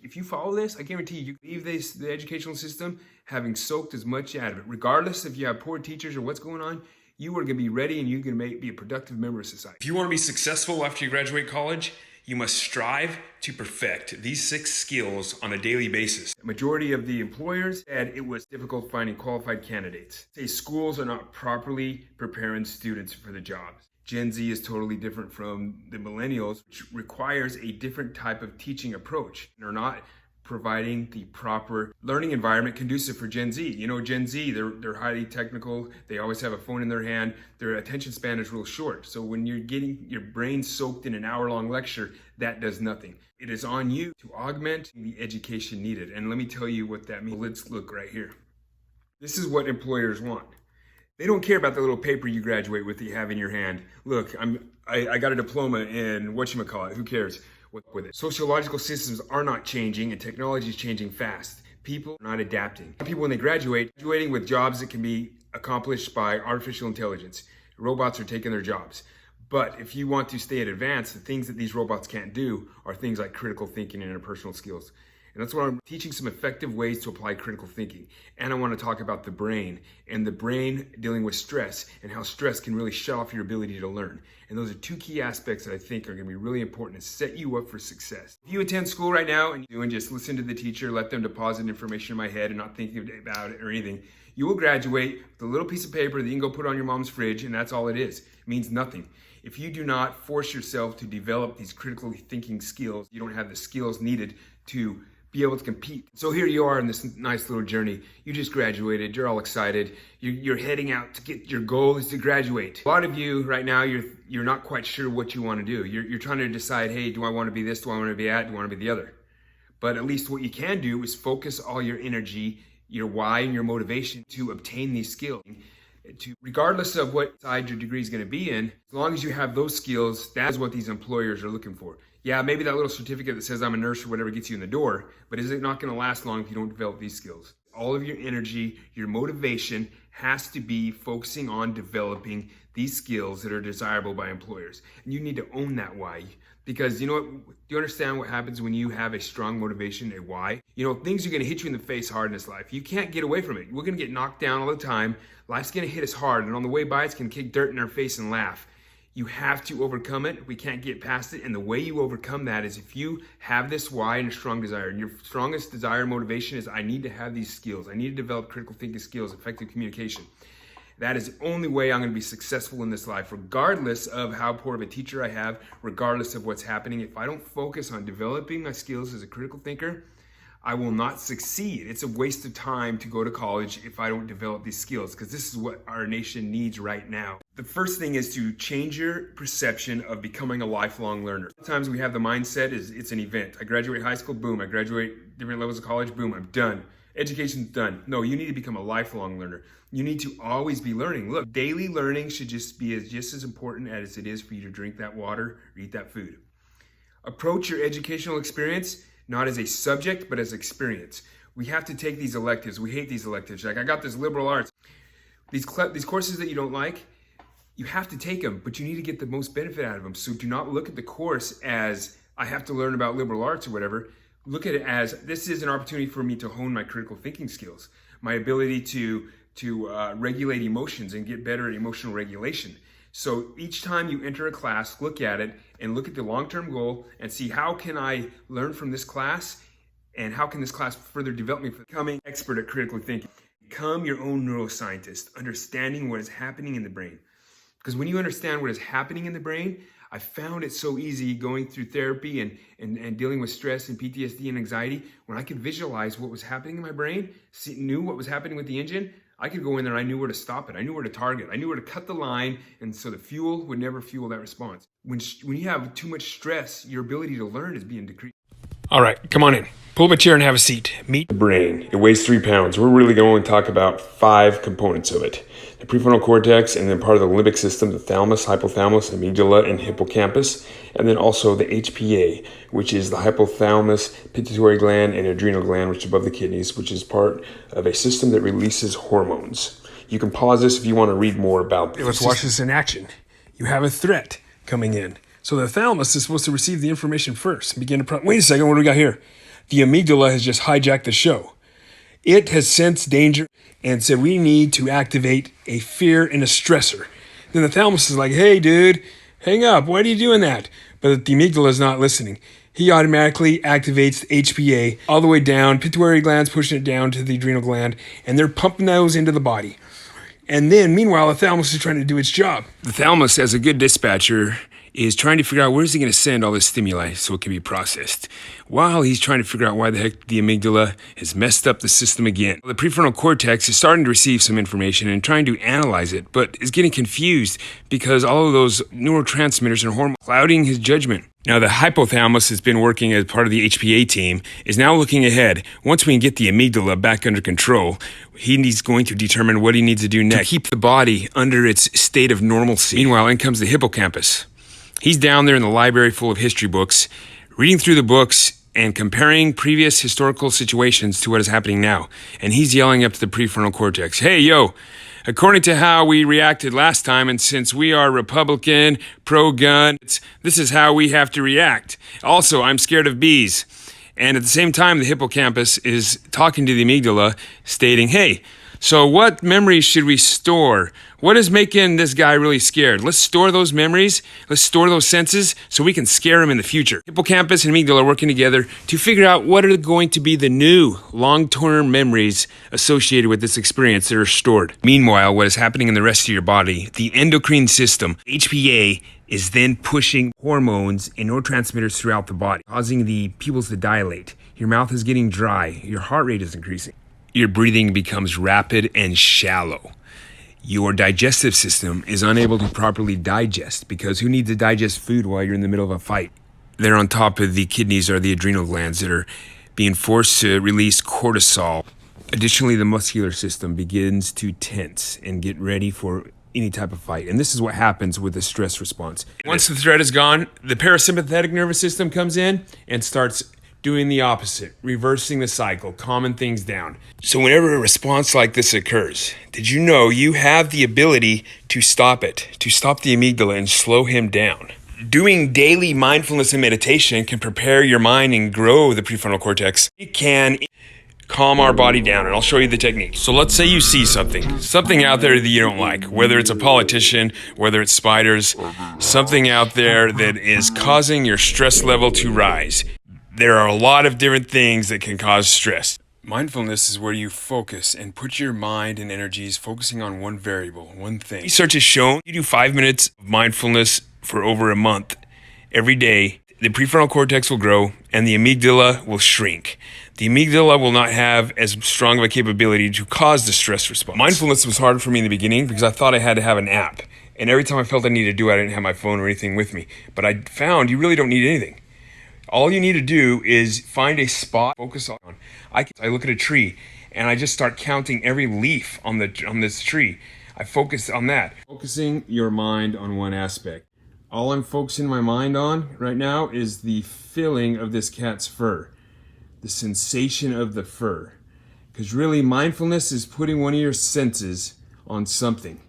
If you follow this, I guarantee you leave the educational system having soaked as much out of it. Regardless if you have poor teachers or what's going on, you are going to be ready and you're going to be a productive member of society. If you want to be successful after you graduate college, you must strive to perfect these 6 skills on a daily basis. The majority of the employers said it was difficult finding qualified candidates. Say schools are not properly preparing students for the jobs. Gen Z is totally different from the millennials, which requires a different type of teaching approach. They're not providing the proper learning environment conducive for Gen Z. You know, Gen Z, they're highly technical. They always have a phone in their hand. Their attention span is real short. So when you're getting your brain soaked in an hour-long lecture, that does nothing. It is on you to augment the education needed. And let me tell you what that means. Let's look right here. This is what employers want. They don't care about the little paper you graduate with that you have in your hand. Look, I got a diploma in whatchamacallit, who cares? With it. Sociological systems are not changing and technology is changing fast. People are not adapting. People, when they graduating with jobs that can be accomplished by artificial intelligence. Robots are taking their jobs. But if you want to stay at advance, the things that these robots can't do are things like critical thinking and interpersonal skills. And that's why I'm teaching some effective ways to apply critical thinking. And I want to talk about the brain and the brain dealing with stress and how stress can really shut off your ability to learn. And those are 2 key aspects that I think are going to be really important to set you up for success. If you attend school right now and you just listen to the teacher, let them deposit information in my head and not thinking about it or anything, you will graduate with a little piece of paper that you can go put on your mom's fridge, and that's all it is. It means nothing. If you do not force yourself to develop these critical thinking skills, you don't have the skills needed to be able to compete. So here you are in this nice little journey. You just graduated, you're all excited. You're heading out to get, your goal is to graduate. A lot of you right now, you're not quite sure what you want to do. You're trying to decide, hey, do I want to be this? Do I want to be that? Do I want to be the other? But at least what you can do is focus all your energy, your why and your motivation to obtain these skills. Regardless of what side your degree is going to be in, as long as you have those skills, that's what these employers are looking for. Yeah, maybe that little certificate that says I'm a nurse or whatever gets you in the door, but is it not going to last long if you don't develop these skills? All of your energy, your motivation has to be focusing on developing these skills that are desirable by employers. And you need to own that why. Because you know what, do you understand what happens when you have a strong motivation, a why? You know, things are going to hit you in the face hard in this life. You can't get away from it. We're going to get knocked down all the time. Life's going to hit us hard. And on the way by, it's going to kick dirt in our face and laugh. You have to overcome it. We can't get past it. And the way you overcome that is if you have this why and a strong desire. And your strongest desire and motivation is, I need to have these skills. I need to develop critical thinking skills, effective communication. That is the only way I'm going to be successful in this life, regardless of how poor of a teacher I have, regardless of what's happening. If I don't focus on developing my skills as a critical thinker, I will not succeed. It's a waste of time to go to college if I don't develop these skills, because this is what our nation needs right now. The first thing is to change your perception of becoming a lifelong learner. Sometimes we have the mindset is it's an event. I graduate high school, boom. I graduate different levels of college, boom, I'm done. Education's done. No, you need to become a lifelong learner. You need to always be learning. Look, daily learning should just be just as important as it is for you to drink that water or eat that food. Approach your educational experience not as a subject, but as experience. We have to take these electives. We hate these electives. Like, I got this liberal arts. These courses that you don't like, you have to take them, but you need to get the most benefit out of them. So do not look at the course as, I have to learn about liberal arts or whatever. Look at it as, this is an opportunity for me to hone my critical thinking skills, my ability to regulate emotions and get better at emotional regulation. So each time you enter a class, look at it and look at the long-term goal and see, how can I learn from this class and how can this class further develop me for becoming expert at critical thinking? Become your own neuroscientist, understanding what is happening in the brain. Because when you understand what is happening in the brain, I found it so easy going through therapy and dealing with stress and PTSD and anxiety. When I could visualize what was happening in my brain, knew what was happening with the engine, I could go in there, I knew where to stop it. I knew where to target. I knew where to cut the line, and so the fuel would never fuel that response. When you have too much stress, your ability to learn is being decreased. All right, come on in. Pull up a chair and have a seat. Meet the brain. It weighs 3 pounds. We're really going to talk about 5 components of it. The prefrontal cortex, and then part of the limbic system, the thalamus, hypothalamus, amygdala, and hippocampus. And then also the HPA, which is the hypothalamus, pituitary gland, and adrenal gland, which is above the kidneys, which is part of a system that releases hormones. You can pause this if you want to read more about this. Let's watch this in action. You have a threat coming in. So the thalamus is supposed to receive the information first. Wait a second, what do we got here? The amygdala has just hijacked the show. It has sensed danger and said we need to activate a fear and a stressor. Then the thalamus is like, hey dude, hang up, why are you doing that? But the amygdala is not listening. He automatically activates the HPA all the way down, pituitary glands pushing it down to the adrenal gland, and they're pumping those into the body. And then, meanwhile, the thalamus is trying to do its job. The thalamus, as a good dispatcher, is trying to figure out where's he going to send all this stimuli so it can be processed, while he's trying to figure out why the heck the amygdala has messed up the system again. The prefrontal cortex is starting to receive some information and trying to analyze it, but is getting confused because all of those neurotransmitters and hormones clouding his judgment. Now, the hypothalamus has been working as part of the HPA team, is now looking ahead. Once we can get the amygdala back under control, he's going to determine what he needs to do next to keep the body under its state of normalcy. Meanwhile, in comes the hippocampus. He's down there in the library full of history books, reading through the books and comparing previous historical situations to what is happening now. And he's yelling up to the prefrontal cortex, hey, yo, according to how we reacted last time, and since we are Republican, pro-gun, this is how we have to react. Also, I'm scared of bees. And at the same time, the hippocampus is talking to the amygdala, stating, hey, so what memories should we store? What is making this guy really scared? Let's store those memories. Let's store those senses so we can scare him in the future. Hippocampus and amygdala are working together to figure out what are going to be the new long-term memories associated with this experience that are stored. Meanwhile, what is happening in the rest of your body, the endocrine system, HPA, is then pushing hormones and neurotransmitters throughout the body, causing the pupils to dilate. Your mouth is getting dry. Your heart rate is increasing. Your breathing becomes rapid and shallow. Your digestive system is unable to properly digest because who needs to digest food while you're in the middle of a fight? There on top of the kidneys are the adrenal glands that are being forced to release cortisol. Additionally, the muscular system begins to tense and get ready for any type of fight. And this is what happens with the stress response. Once the threat is gone, the parasympathetic nervous system comes in and starts doing the opposite, reversing the cycle, calming things down. So whenever a response like this occurs, did you know you have the ability to stop it, to stop the amygdala and slow him down? Doing daily mindfulness and meditation can prepare your mind and grow the prefrontal cortex. It can calm our body down, and I'll show you the technique. So let's say you see something out there that you don't like, whether it's a politician, whether it's spiders, something out there that is causing your stress level to rise. There are a lot of different things that can cause stress. Mindfulness is where you focus and put your mind and energies focusing on one variable, one thing. Research has shown you do 5 minutes of mindfulness for over a month every day, the prefrontal cortex will grow and the amygdala will shrink. The amygdala will not have as strong of a capability to cause the stress response. Mindfulness was hard for me in the beginning because I thought I had to have an app. And every time I felt I needed to do it, I didn't have my phone or anything with me. But I found you really don't need anything. All you need to do is find a spot, focus on. I look at a tree and I just start counting every leaf on this tree. I focus on that. Focusing your mind on one aspect. All I'm focusing my mind on right now is the feeling of this cat's fur. The sensation of the fur. Because really mindfulness is putting one of your senses on something.